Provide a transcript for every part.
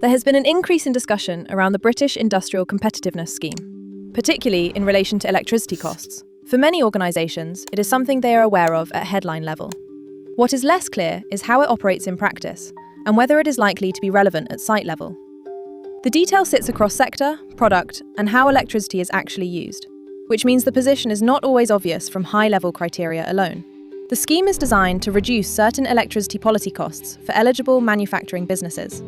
There has been an increase in discussion around the British Industrial Competitiveness Scheme, particularly in relation to electricity costs. For many organisations, it is something they are aware of at headline level. What is less clear is how it operates in practice, and whether it is likely to be relevant at site level. The detail sits across sector, product, and how electricity is actually used, which means the position is not always obvious from high-level criteria alone. The scheme is designed to reduce certain electricity policy costs for eligible manufacturing businesses.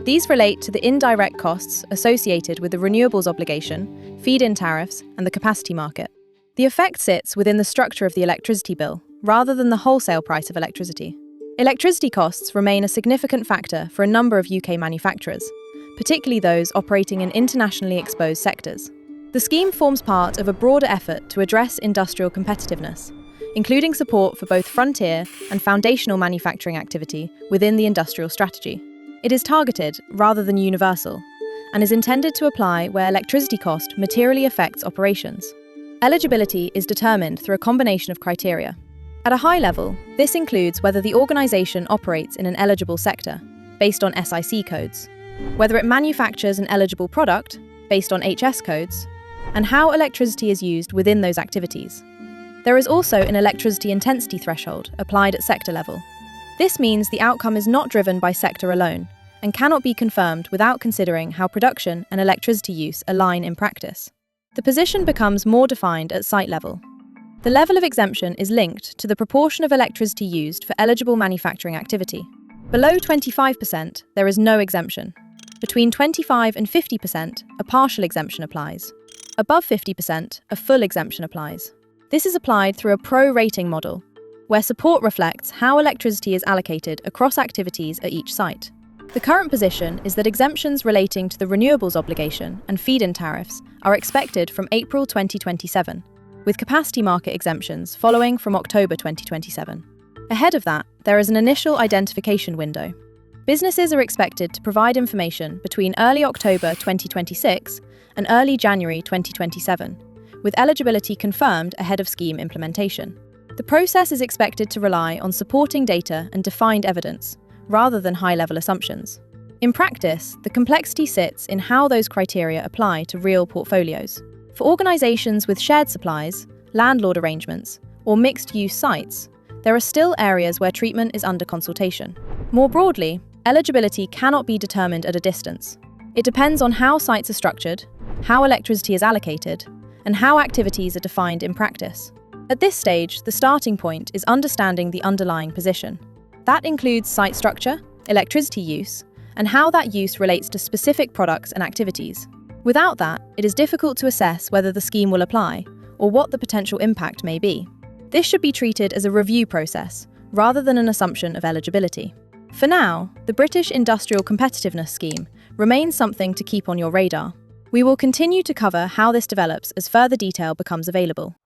These relate to the indirect costs associated with the renewables obligation, feed-in tariffs, and the capacity market. The effect sits within the structure of the electricity bill, rather than the wholesale price of electricity. Electricity costs remain a significant factor for a number of UK manufacturers, particularly those operating in internationally exposed sectors. The scheme forms part of a broader effort to address industrial competitiveness, including support for both frontier and foundational manufacturing activity within the industrial strategy. It is targeted rather than universal, and is intended to apply where electricity cost materially affects operations. Eligibility is determined through a combination of criteria. At a high level, this includes whether the organisation operates in an eligible sector, based on SIC codes, whether it manufactures an eligible product, based on HS codes, and how electricity is used within those activities. There is also an electricity intensity threshold applied at sector level. This means the outcome is not driven by sector alone, and cannot be confirmed without considering how production and electricity use align in practice. The position becomes more defined at site level. The level of exemption is linked to the proportion of electricity used for eligible manufacturing activity. Below 25%, there is no exemption. Between 25 and 50%, a partial exemption applies. Above 50%, a full exemption applies. This is applied through a pro-rating model, where support reflects how electricity is allocated across activities at each site. The current position is that exemptions relating to the renewables obligation and feed-in tariffs are expected from April 2027, with capacity market exemptions following from October 2027. Ahead of that, there is an initial identification window. Businesses are expected to provide information between early October 2026 and early January 2027, with eligibility confirmed ahead of scheme implementation. The process is expected to rely on supporting data and defined evidence, rather than high-level assumptions. In practice, the complexity sits in how those criteria apply to real portfolios. For organisations with shared supplies, landlord arrangements, or mixed-use sites, there are still areas where treatment is under consultation. More broadly, eligibility cannot be determined at a distance. It depends on how sites are structured, how electricity is allocated, and how activities are defined in practice. At this stage, the starting point is understanding the underlying position. That includes site structure, electricity use, and how that use relates to specific products and activities. Without that, it is difficult to assess whether the scheme will apply, or what the potential impact may be. This should be treated as a review process, rather than an assumption of eligibility. For now, the British Industrial Competitiveness Scheme remains something to keep on your radar. We will continue to cover how this develops as further detail becomes available.